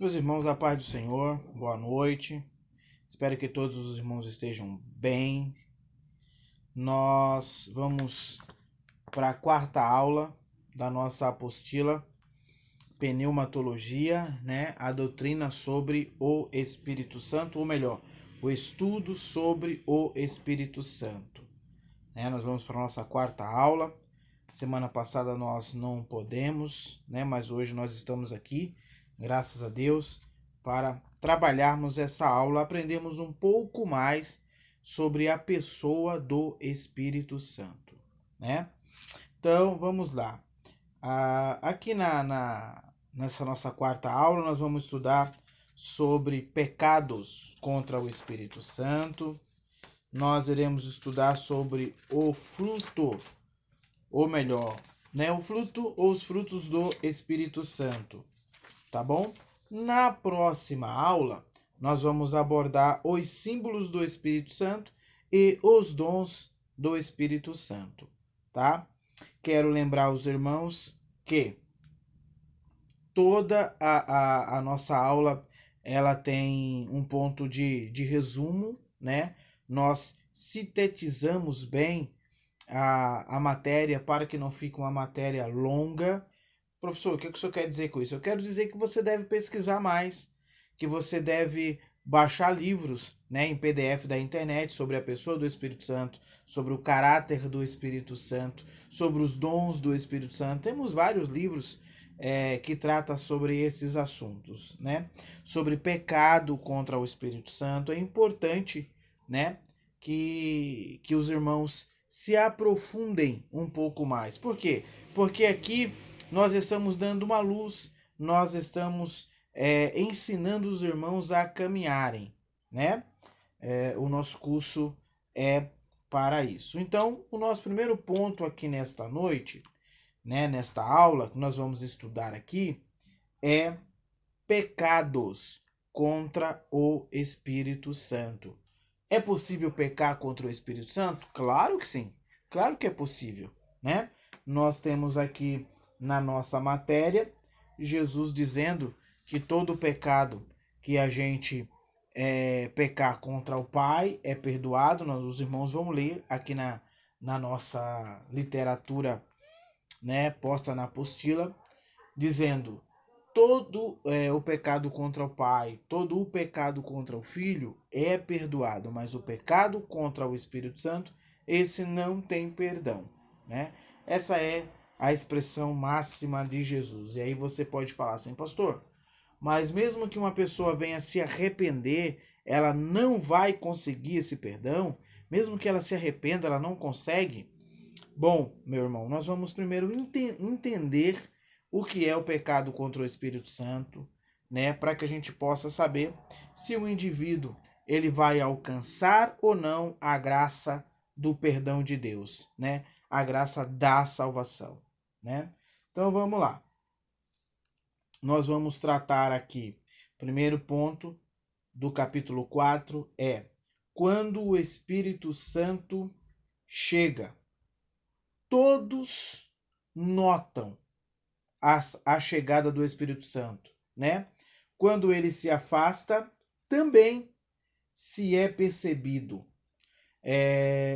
Meus irmãos, a paz do Senhor, boa noite. Espero que todos os irmãos estejam bem. Nós vamos para a quarta aula da nossa apostila Pneumatologia, a doutrina sobre o Espírito Santo, ou melhor, o estudo sobre o Espírito Santo. Nós vamos para a nossa quarta aula. Semana passada nós não podemos, mas hoje nós estamos aqui, graças a Deus, para trabalharmos essa aula, aprendermos um pouco mais sobre a pessoa do Espírito Santo, Então, vamos lá. Aqui nessa nossa quarta aula, nós vamos estudar sobre pecados contra o Espírito Santo. Nós iremos estudar sobre o fruto, ou melhor, o fruto ou os frutos do Espírito Santo, tá bom? Na próxima aula, nós vamos abordar os símbolos do Espírito Santo e os dons do Espírito Santo, tá? Quero lembrar os irmãos que toda a nossa aula, ela tem um ponto de resumo, Nós sintetizamos bem a matéria para que não fique uma matéria longa. Professor, o que o senhor quer dizer com isso? Eu quero dizer que você deve pesquisar mais, que você deve baixar livros em PDF da internet sobre a pessoa do Espírito Santo, sobre o caráter do Espírito Santo, sobre os dons do Espírito Santo. Temos vários livros que tratam sobre esses assuntos, Sobre pecado contra o Espírito Santo. É importante, que os irmãos se aprofundem um pouco mais. Por quê? Porque aqui nós estamos dando uma luz, nós estamos ensinando os irmãos a caminharem, o nosso curso é para isso. Então, o nosso primeiro ponto aqui nesta noite, nesta aula que nós vamos estudar aqui, é pecados contra o Espírito Santo. É possível pecar contra o Espírito Santo? Claro que sim, claro que é possível, Nós temos aqui na nossa matéria Jesus dizendo que todo pecado que a gente pecar contra o Pai é perdoado. Os irmãos vão ler aqui na nossa literatura, posta na apostila, dizendo todo o pecado contra o Pai, todo o pecado contra o Filho é perdoado, mas o pecado contra o Espírito Santo, esse não tem perdão, Essa é a expressão máxima de Jesus. E aí você pode falar assim, pastor, mas mesmo que uma pessoa venha se arrepender, ela não vai conseguir esse perdão? Mesmo que ela se arrependa, ela não consegue? Bom, meu irmão, nós vamos primeiro entender o que é o pecado contra o Espírito Santo, para que a gente possa saber se o indivíduo ele vai alcançar ou não a graça do perdão de Deus, a graça da salvação, Então vamos lá. Nós vamos tratar aqui, primeiro ponto do capítulo 4 é quando o Espírito Santo chega. Todos notam a chegada do Espírito Santo, Quando ele se afasta, também se é percebido.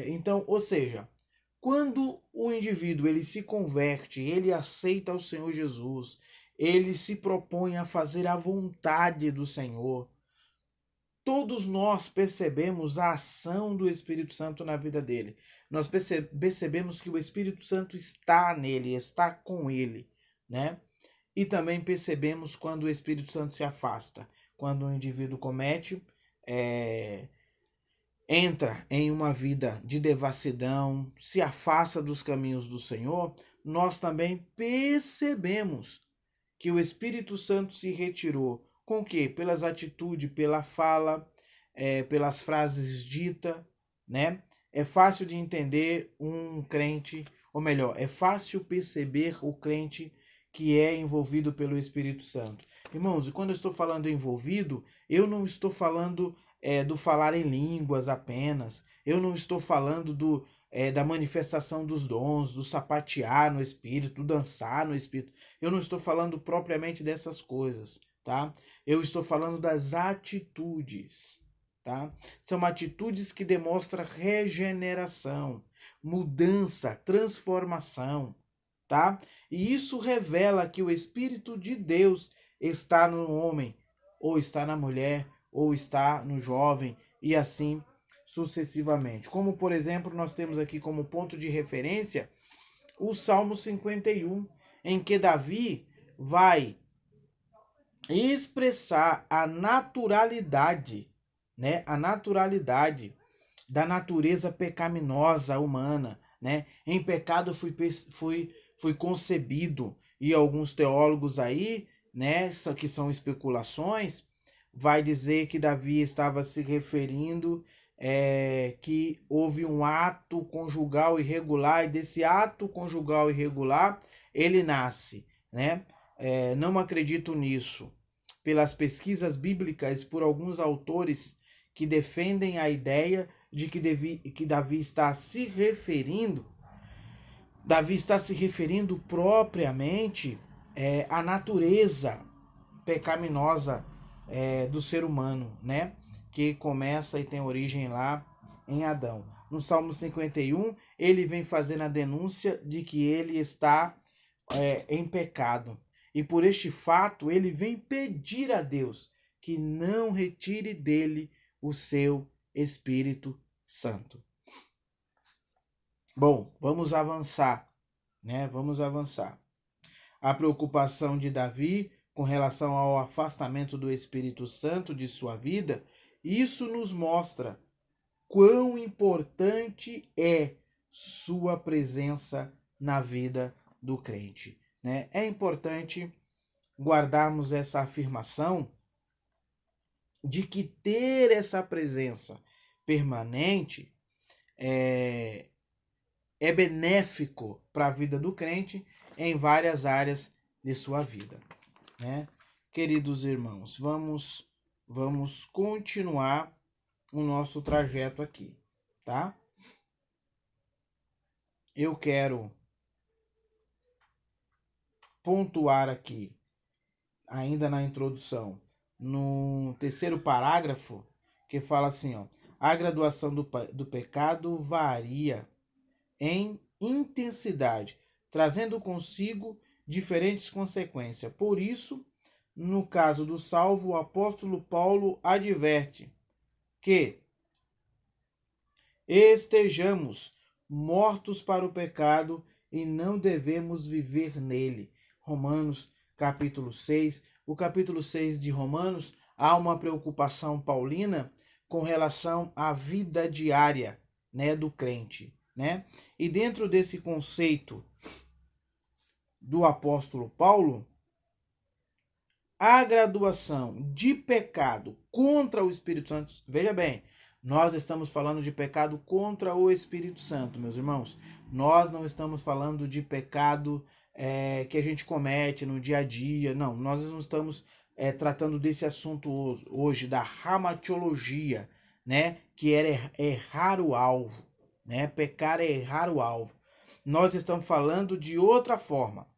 Então, ou seja, quando o indivíduo ele se converte, ele aceita o Senhor Jesus, ele se propõe a fazer a vontade do Senhor, todos nós percebemos a ação do Espírito Santo na vida dele. Nós percebemos que o Espírito Santo está nele, está com ele, E também percebemos quando o Espírito Santo se afasta, quando o indivíduo comete, entra em uma vida de devassidão, se afasta dos caminhos do Senhor, nós também percebemos que o Espírito Santo se retirou. Com o quê? Pelas atitudes, pela fala, pelas frases ditas, É fácil de entender um crente, ou melhor, é fácil perceber o crente que é envolvido pelo Espírito Santo. Irmãos, e quando eu estou falando envolvido, eu não estou falando do falar em línguas apenas, eu não estou falando da manifestação dos dons, do sapatear no Espírito, do dançar no Espírito. Eu não estou falando propriamente dessas coisas, tá? Eu estou falando das atitudes, tá? São atitudes que demonstram regeneração, mudança, transformação, tá? E isso revela que o Espírito de Deus está no homem, ou está na mulher, ou está no jovem, e assim sucessivamente. Como, por exemplo, nós temos aqui como ponto de referência o Salmo 51, em que Davi vai expressar a naturalidade, né? A naturalidade da natureza pecaminosa humana, né? Em pecado fui concebido, e alguns teólogos aí, né, que são especulações, vai dizer que Davi estava se referindo que houve um ato conjugal irregular, e desse ato conjugal irregular ele nasce, né? Não acredito nisso. Pelas pesquisas bíblicas, por alguns autores que defendem a ideia de que Davi está se referindo propriamente à natureza pecaminosa do ser humano, né? Que começa e tem origem lá em Adão. No Salmo 51, ele vem fazendo a denúncia de que ele está em pecado. E por este fato, ele vem pedir a Deus que não retire dele o seu Espírito Santo. Bom, vamos avançar, né? Vamos avançar. A preocupação de Davi com relação ao afastamento do Espírito Santo de sua vida, isso nos mostra quão importante é sua presença na vida do crente, né? É importante guardarmos essa afirmação de que ter essa presença permanente é benéfico para a vida do crente em várias áreas de sua vida, né? Queridos irmãos, vamos continuar o nosso trajeto aqui, tá? Eu quero pontuar aqui, ainda na introdução, no terceiro parágrafo, que fala assim, ó: a graduação do pecado varia em intensidade, trazendo consigo diferentes consequências. Por isso, no caso do salvo, o apóstolo Paulo adverte que estejamos mortos para o pecado e não devemos viver nele. Romanos capítulo 6. O capítulo 6 de Romanos, há uma preocupação paulina com relação à vida diária, né, do crente, né? E dentro desse conceito do apóstolo Paulo, a graduação de pecado contra o Espírito Santo, veja bem, nós estamos falando de pecado contra o Espírito Santo, meus irmãos. Nós não estamos falando de pecado que a gente comete no dia a dia. Não, nós não estamos tratando desse assunto hoje, da ramatiologia, né? Que era errar o alvo, né? Pecar é errar o alvo. Nós estamos falando de outra forma.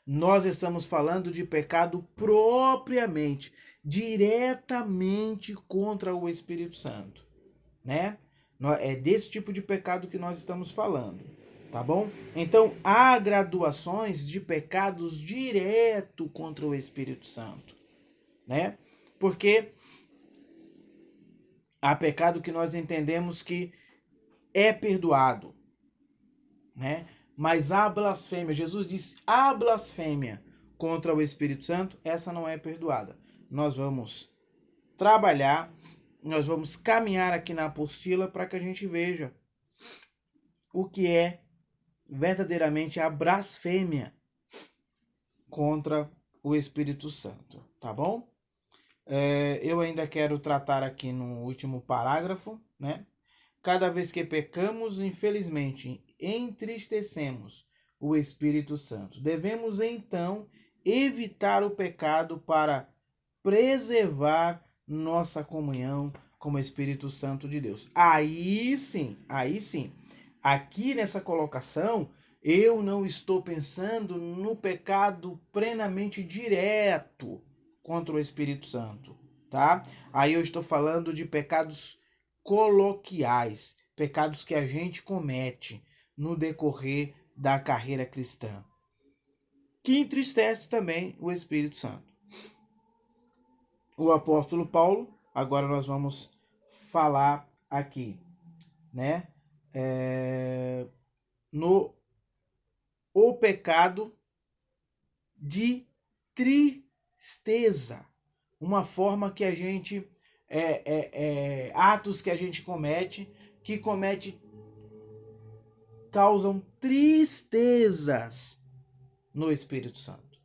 Nós estamos falando de pecado propriamente, diretamente contra o Espírito Santo, né? É desse tipo de pecado que nós estamos falando, tá bom? Então, há graduações de pecados direto contra o Espírito Santo, né? Porque há pecado que nós entendemos que é perdoado, né? Mas a blasfêmia, Jesus disse, a blasfêmia contra o Espírito Santo, essa não é perdoada. Nós vamos trabalhar, nós vamos caminhar aqui na apostila para que a gente veja o que é verdadeiramente a blasfêmia contra o Espírito Santo, tá bom? Eu ainda quero tratar aqui no último parágrafo, né? Cada vez que pecamos, infelizmente, entristecemos o Espírito Santo. Devemos, então, evitar o pecado para preservar nossa comunhão com o Espírito Santo de Deus. Aí sim, aqui nessa colocação, eu não estou pensando no pecado plenamente direto contra o Espírito Santo, tá? Aí eu estou falando de pecados coloquiais, pecados que a gente comete no decorrer da carreira cristã, que entristece também o Espírito Santo. O apóstolo Paulo, agora nós vamos falar aqui, né? No o pecado de tristeza, uma forma que a gente atos que a gente comete causam tristezas no Espírito Santo.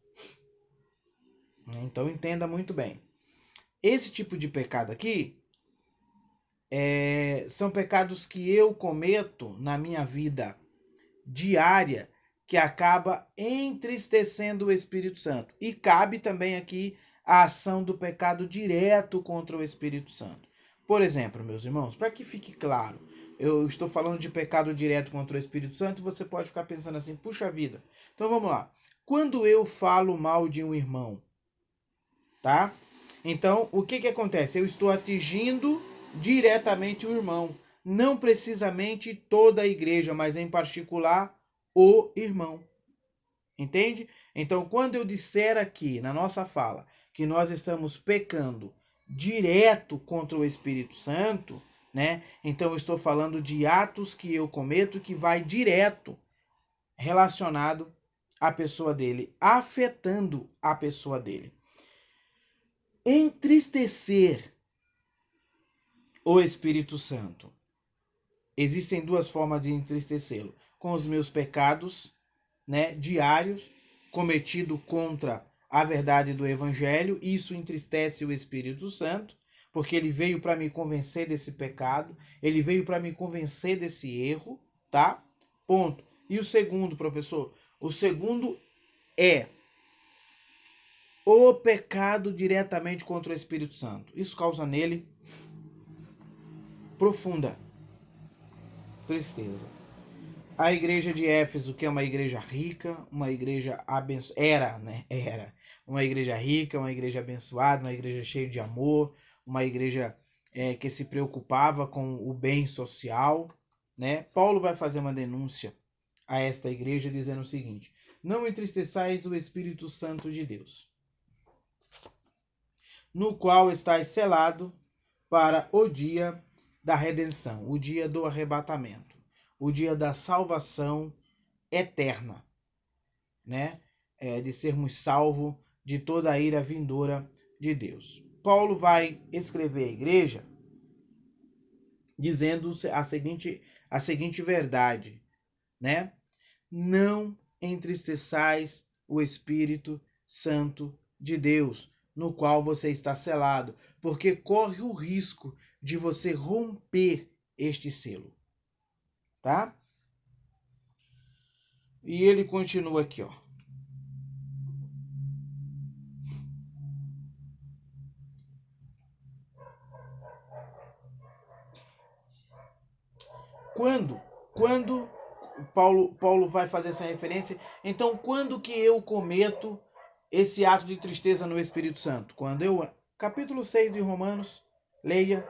Então entenda muito bem. Esse tipo de pecado aqui são pecados que eu cometo na minha vida diária que acaba entristecendo o Espírito Santo. E cabe também aqui a ação do pecado direto contra o Espírito Santo. Por exemplo, meus irmãos, para que fique claro, eu estou falando de pecado direto contra o Espírito Santo e você pode ficar pensando assim, puxa vida. Então vamos lá. Quando eu falo mal de um irmão, tá? Então, o que acontece? Eu estou atingindo diretamente o irmão. Não precisamente toda a igreja, mas em particular o irmão. Entende? Então, quando eu disser aqui na nossa fala que nós estamos pecando direto contra o Espírito Santo, né? Então eu estou falando de atos que eu cometo que vai direto relacionado à pessoa dele, afetando a pessoa dele. Entristecer o Espírito Santo. Existem duas formas de entristecê-lo. Com os meus pecados, né, diários, cometido contra a verdade do Evangelho. Isso entristece o Espírito Santo, porque ele veio para me convencer desse pecado, ele veio para me convencer desse erro, tá? Ponto. E o segundo, professor? O segundo é o pecado diretamente contra o Espírito Santo. Isso causa nele profunda tristeza. A igreja de Éfeso, que é uma igreja rica, uma igreja abençoada, era uma igreja rica, uma igreja abençoada, uma igreja cheia de amor, uma igreja que se preocupava com o bem social, né? Paulo vai fazer uma denúncia a esta igreja dizendo o seguinte: não entristeçais o Espírito Santo de Deus, no qual estáis selado para o dia da redenção, o dia do arrebatamento, o dia da salvação eterna, né? De sermos salvos de toda a ira vindoura de Deus. Paulo vai escrever à igreja dizendo a seguinte verdade, né? Não entristeçais o Espírito Santo de Deus, no qual você está selado, porque corre o risco de você romper este selo, tá? E ele continua aqui, ó. Quando Paulo vai fazer essa referência, então quando que eu cometo esse ato de tristeza no Espírito Santo? Quando eu, capítulo 6 de Romanos, leia,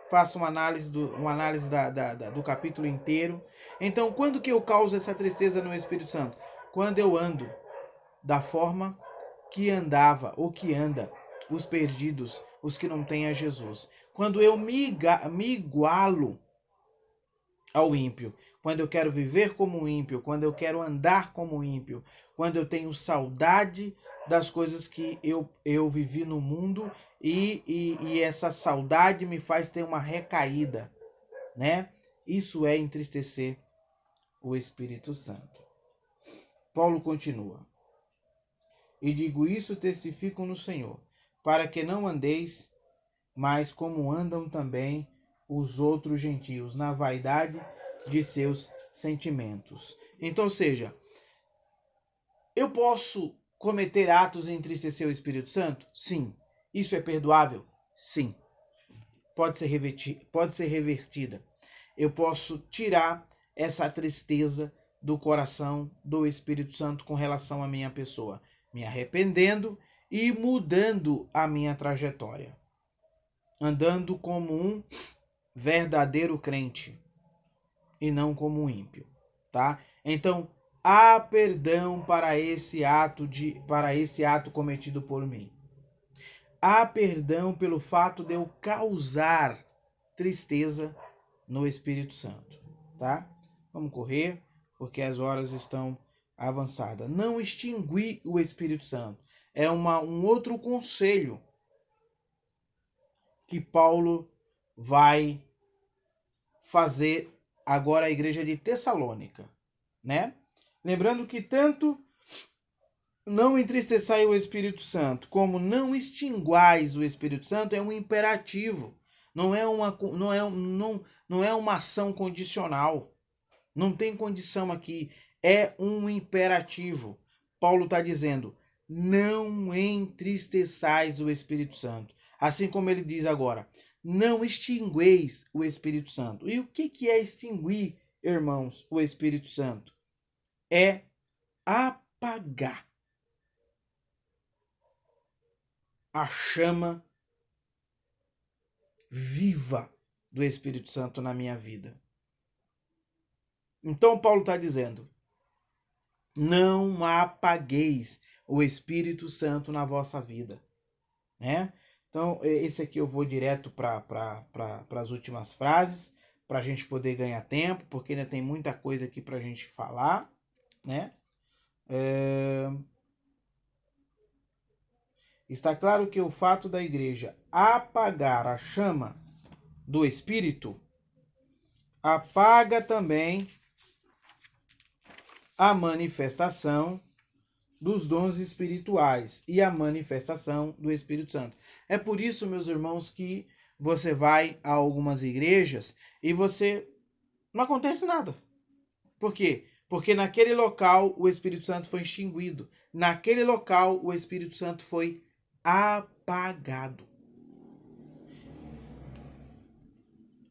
faça uma análise do capítulo inteiro. Então, quando que eu causo essa tristeza no Espírito Santo? Quando eu ando da forma que andava ou que anda os perdidos, os que não têm a Jesus. Quando eu me igualo ao ímpio, quando eu quero viver como ímpio, quando eu quero andar como ímpio, quando eu tenho saudade das coisas que eu vivi no mundo e essa saudade me faz ter uma recaída, né? Isso é entristecer o Espírito Santo. Paulo continua: e digo isso, testifico no Senhor, para que não andeis mais como andam também os outros gentios, na vaidade de seus sentimentos. Então, ou seja, eu posso cometer atos e entristecer o Espírito Santo? Sim. Isso é perdoável? Sim. Pode ser revertida. Eu posso tirar essa tristeza do coração do Espírito Santo com relação à minha pessoa, me arrependendo e mudando a minha trajetória, andando como um verdadeiro crente e não como um ímpio, tá? Então, há perdão para esse ato cometido por mim. Há perdão pelo fato de eu causar tristeza no Espírito Santo, tá? Vamos correr, porque as horas estão avançadas. Não extinguir o Espírito Santo. É um outro conselho que Paulo vai fazer agora à igreja de Tessalônica, né? Lembrando que tanto não entristeçai o Espírito Santo, como não extinguais o Espírito Santo, é um imperativo. Não é uma ação condicional. Não tem condição aqui. É um imperativo. Paulo está dizendo, não entristeçais o Espírito Santo. Assim como ele diz agora, não extingueis o Espírito Santo. E o que é extinguir, irmãos, o Espírito Santo? É apagar a chama viva do Espírito Santo na minha vida. Então Paulo está dizendo, não apagueis o Espírito Santo na vossa vida, né? Então esse aqui eu vou direto para as últimas frases, para a gente poder ganhar tempo, porque ainda tem muita coisa aqui para a gente falar, né? Está claro que o fato da igreja apagar a chama do Espírito apaga também a manifestação dos dons espirituais e a manifestação do Espírito Santo. É por isso, meus irmãos, que você vai a algumas igrejas e não acontece nada. Por quê? Porque naquele local o Espírito Santo foi extinguido. Naquele local o Espírito Santo foi apagado.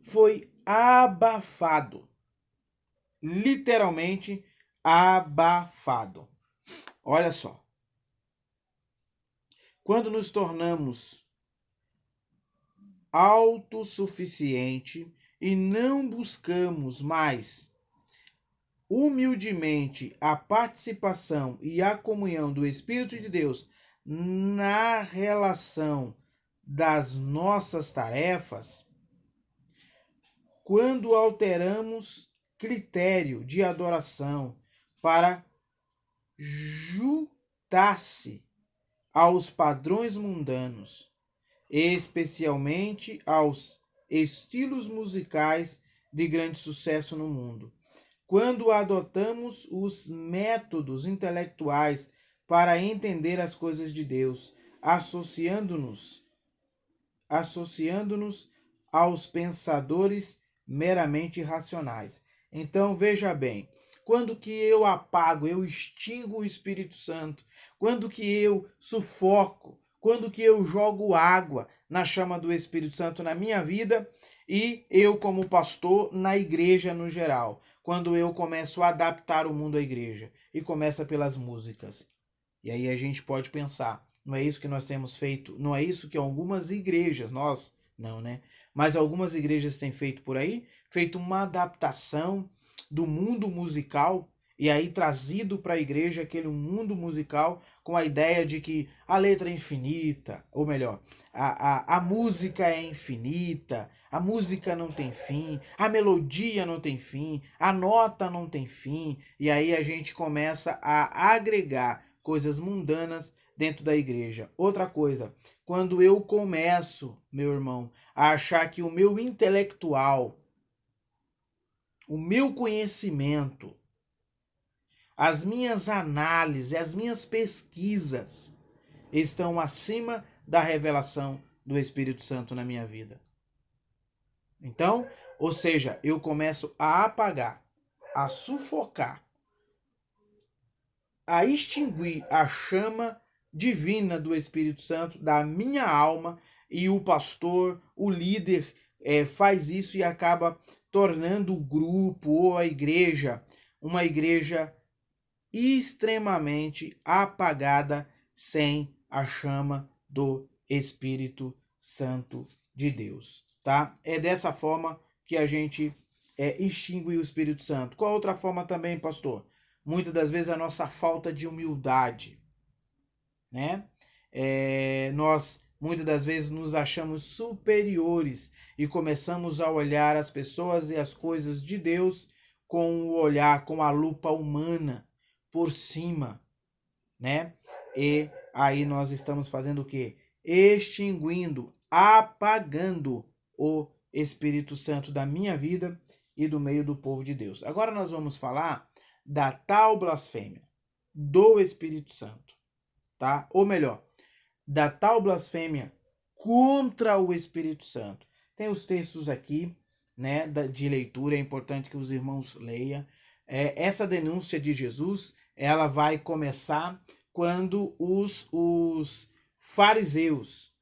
Foi abafado. Literalmente abafado. Olha só. Quando nos tornamos autossuficiente e não buscamos mais humildemente a participação e a comunhão do Espírito de Deus na relação das nossas tarefas, quando alteramos critério de adoração para juntar-se aos padrões mundanos, especialmente aos estilos musicais de grande sucesso no mundo. Quando adotamos os métodos intelectuais para entender as coisas de Deus, associando-nos aos pensadores meramente racionais. Então, veja bem, quando que eu apago, eu extingo o Espírito Santo, quando que eu sufoco, quando que eu jogo água na chama do Espírito Santo na minha vida e eu como pastor na igreja no geral, quando eu começo a adaptar o mundo à igreja e começa pelas músicas. E aí a gente pode pensar, não é isso que nós temos feito, não é isso que algumas igrejas, nós não, né? Mas algumas igrejas têm feito por aí, feito uma adaptação do mundo musical e aí trazido para a igreja aquele mundo musical com a ideia de que a letra é infinita, ou melhor, a música é infinita, a música não tem fim, a melodia não tem fim, a nota não tem fim, e aí a gente começa a agregar coisas mundanas dentro da igreja. Outra coisa, quando eu começo, meu irmão, a achar que o meu intelectual, o meu conhecimento, as minhas análises, as minhas pesquisas estão acima da revelação do Espírito Santo na minha vida. Então, ou seja, eu começo a apagar, a sufocar, a extinguir a chama divina do Espírito Santo da minha alma, e o pastor, o líder, faz isso e acaba tornando o grupo ou a igreja uma igreja extremamente apagada, sem a chama do Espírito Santo de Deus, tá? É dessa forma que a gente extingue o Espírito Santo. Qual outra forma também, pastor? Muitas das vezes a nossa falta de humildade, né? Nós muitas das vezes nos achamos superiores e começamos a olhar as pessoas e as coisas de Deus com o olhar, com a lupa humana por cima, né? E aí nós estamos fazendo o quê? Extinguindo, apagando o Espírito Santo da minha vida e do meio do povo de Deus. Agora nós vamos falar da tal blasfêmia do Espírito Santo, tá? Ou melhor, da tal blasfêmia contra o Espírito Santo. Tem os textos aqui, né, de leitura, é importante que os irmãos leiam. Essa denúncia de Jesus, ela vai começar quando os fariseus,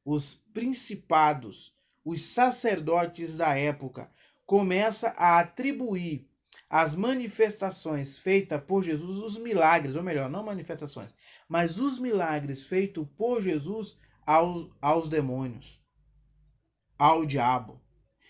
os principados, os sacerdotes da época começam a atribuir as manifestações feitas por Jesus, os milagres, ou melhor, não manifestações, mas os milagres feitos por Jesus aos demônios, ao diabo.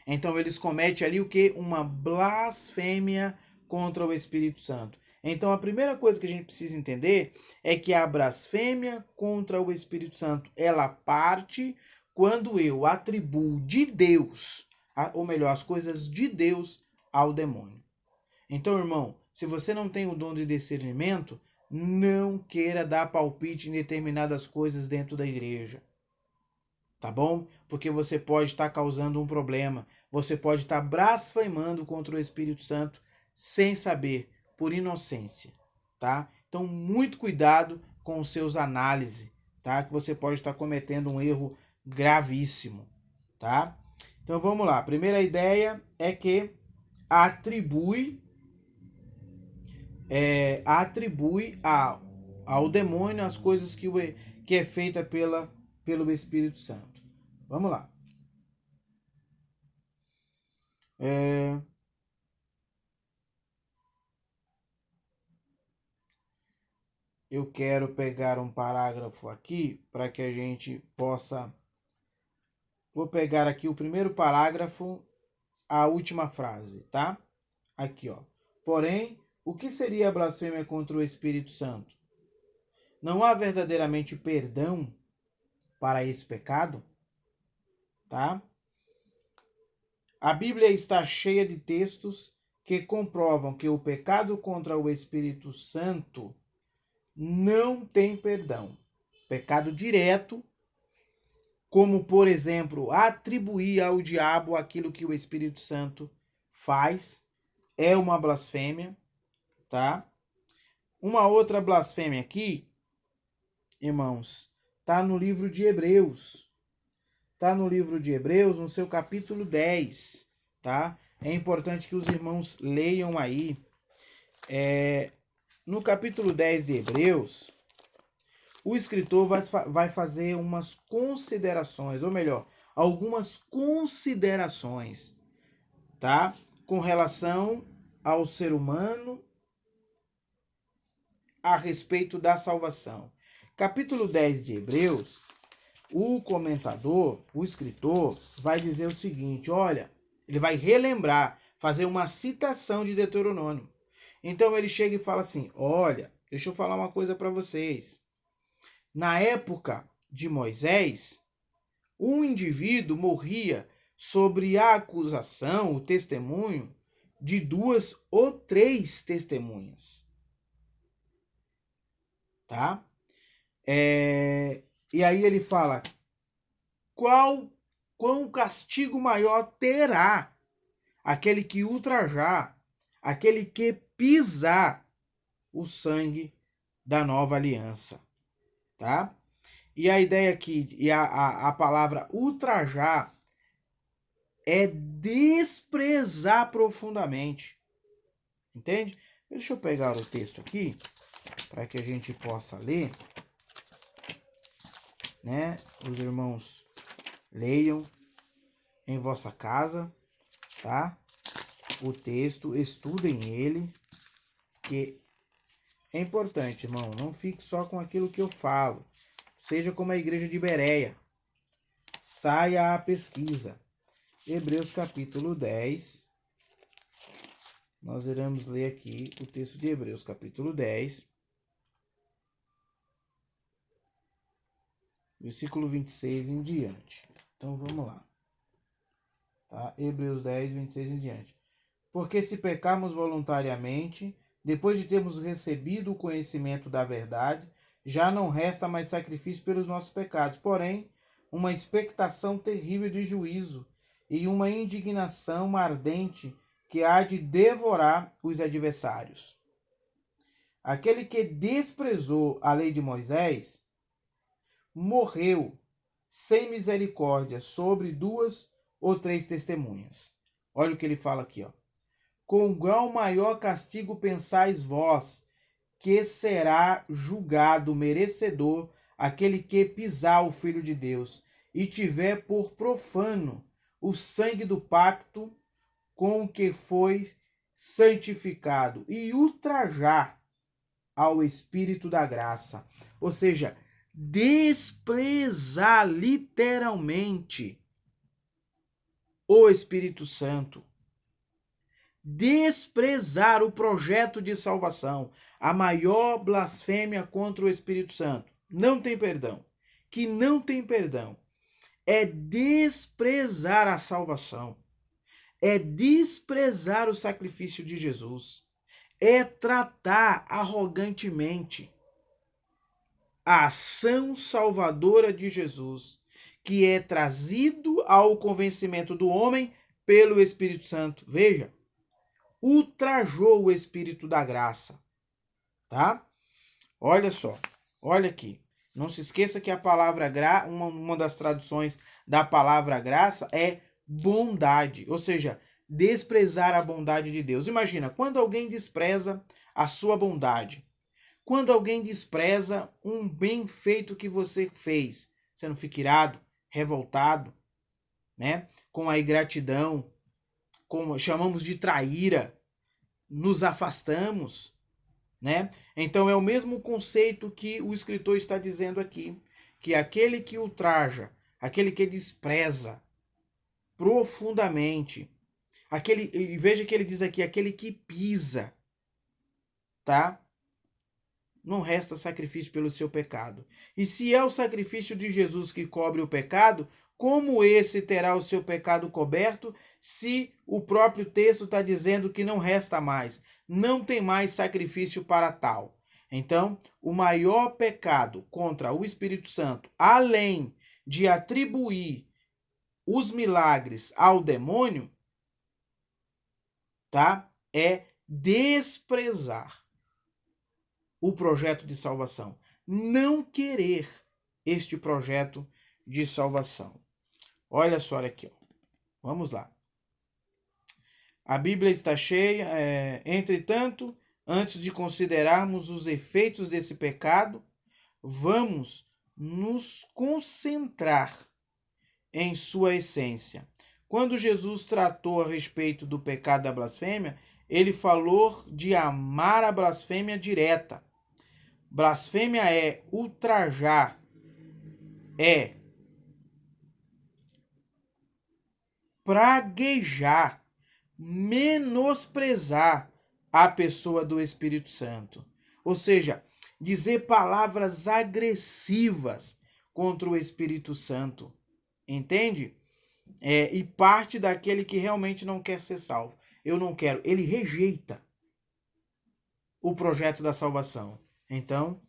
Então eles cometem ali o que? Uma blasfêmia contra o Espírito Santo. Então a primeira coisa que a gente precisa entender é que a blasfêmia contra o Espírito Santo, ela parte quando eu atribuo de Deus, ou melhor, as coisas de Deus ao demônio. Então, irmão, se você não tem o dom de discernimento, não queira dar palpite em determinadas coisas dentro da igreja. Tá bom? Porque você pode estar causando um problema. Você pode estar blasfemando contra o Espírito Santo sem saber, por inocência, tá? Então, muito cuidado com os seus análises, tá? Que você pode estar cometendo um erro gravíssimo, tá? Então, vamos lá. A primeira ideia é que atribui ao demônio as coisas que é feita pelo Espírito Santo. Vamos lá. Eu quero pegar um parágrafo aqui para que a gente possa... Vou pegar aqui o primeiro parágrafo, a última frase, tá? Aqui, ó. Porém, o que seria a blasfêmia contra o Espírito Santo? Não há verdadeiramente perdão para esse pecado? Tá? A Bíblia está cheia de textos que comprovam que o pecado contra o Espírito Santo não tem perdão. Pecado direto, como, por exemplo, atribuir ao diabo aquilo que o Espírito Santo faz, é uma blasfêmia, tá? Uma outra blasfêmia aqui, irmãos, tá no livro de Hebreus. Tá no livro de Hebreus, no seu capítulo 10, tá? É importante que os irmãos leiam aí. No capítulo 10 de Hebreus, o escritor vai fazer umas considerações, ou melhor, algumas considerações, tá? Com relação ao ser humano a respeito da salvação. Capítulo 10 de Hebreus, o comentador, o escritor, vai dizer o seguinte, olha, ele vai relembrar, fazer uma citação de Deuteronômio. Então ele chega e fala assim, olha, deixa eu falar uma coisa para vocês. Na época de Moisés, um indivíduo morria sobre a acusação, o testemunho, de 2 ou 3 testemunhas. Tá? E aí ele fala, quão castigo maior terá aquele que ultrajar, aquele que pisar o sangue da nova aliança, tá? E a ideia aqui, e a palavra ultrajar é desprezar profundamente, entende? Deixa eu pegar o texto aqui, para que a gente possa ler, né? Os irmãos leiam em vossa casa, tá? O texto, estudem ele, Que é importante, irmão, não fique só com aquilo que eu falo. Seja como a igreja de Bereia. Saia à pesquisa. Hebreus capítulo 10. Nós iremos ler aqui o texto de Hebreus capítulo 10. Versículo 26 em diante. Então vamos lá. Tá? Hebreus 10, 26 em diante. Porque se pecarmos voluntariamente, depois de termos recebido o conhecimento da verdade, já não resta mais sacrifício pelos nossos pecados, porém, uma expectação terrível de juízo e uma indignação ardente que há de devorar os adversários. Aquele que desprezou a lei de Moisés morreu sem misericórdia sobre 2 ou 3 testemunhas. Olha o que ele fala aqui, ó. Com qual maior castigo pensais vós, que será julgado merecedor aquele que pisar o Filho de Deus e tiver por profano o sangue do pacto com que foi santificado e ultrajar ao Espírito da graça. Ou seja, desprezar literalmente o Espírito Santo. Desprezar o projeto de salvação. A maior blasfêmia contra o Espírito Santo. Não tem perdão. Que não tem perdão. É desprezar a salvação. É desprezar o sacrifício de Jesus. É tratar arrogantemente a ação salvadora de Jesus, que é trazido ao convencimento do homem pelo Espírito Santo. Veja, ultrajou o Espírito da graça, tá? Olha só, olha aqui. Não se esqueça que a palavra graça, uma das traduções da palavra graça é bondade, ou seja, desprezar a bondade de Deus. Imagina, quando alguém despreza a sua bondade, quando alguém despreza um bem feito que você fez, você não fica irado, revoltado, né? Com a ingratidão, como chamamos de traíra, nos afastamos, né? Então é o mesmo conceito que o escritor está dizendo aqui, que aquele que ultraja, aquele que despreza profundamente, e veja que ele diz aqui, aquele que pisa, tá? Não resta sacrifício pelo seu pecado. E se é o sacrifício de Jesus que cobre o pecado, como esse terá o seu pecado coberto, se o próprio texto está dizendo que não resta mais, não tem mais sacrifício para tal? Então, o maior pecado contra o Espírito Santo, além de atribuir os milagres ao demônio, tá? É desprezar o projeto de salvação. Não querer este projeto de salvação. Olha só aqui, ó. Vamos lá. A Bíblia está cheia. Entretanto, antes de considerarmos os efeitos desse pecado, vamos nos concentrar em sua essência. Quando Jesus tratou a respeito do pecado da blasfêmia, ele falou de amar a blasfêmia direta. Blasfêmia é ultrajar, é praguejar, menosprezar a pessoa do Espírito Santo. Ou seja, dizer palavras agressivas contra o Espírito Santo. Entende? E parte daquele que realmente não quer ser salvo. Eu não quero. Ele rejeita o projeto da salvação. Então,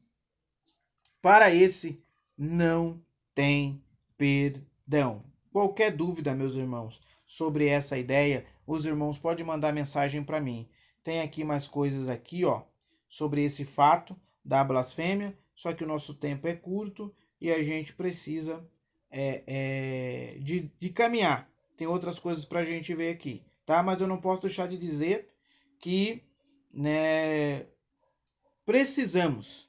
para esse, não tem perdão. Qualquer dúvida, meus irmãos, sobre essa ideia, os irmãos podem mandar mensagem para mim. Tem aqui mais coisas aqui, ó, sobre esse fato da blasfêmia, só que o nosso tempo é curto e a gente precisa de caminhar. Tem outras coisas para a gente ver aqui, tá? Mas eu não posso deixar de dizer que, né, precisamos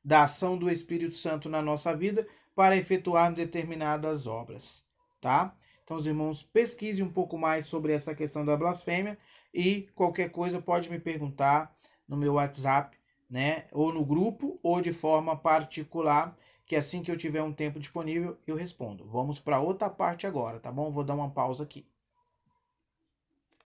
da ação do Espírito Santo na nossa vida para efetuarmos determinadas obras, tá? Então, os irmãos, pesquisem um pouco mais sobre essa questão da blasfêmia e qualquer coisa pode me perguntar no meu WhatsApp, né? Ou no grupo, ou de forma particular, que assim que eu tiver um tempo disponível, eu respondo. Vamos para outra parte agora, tá bom? Vou dar uma pausa aqui.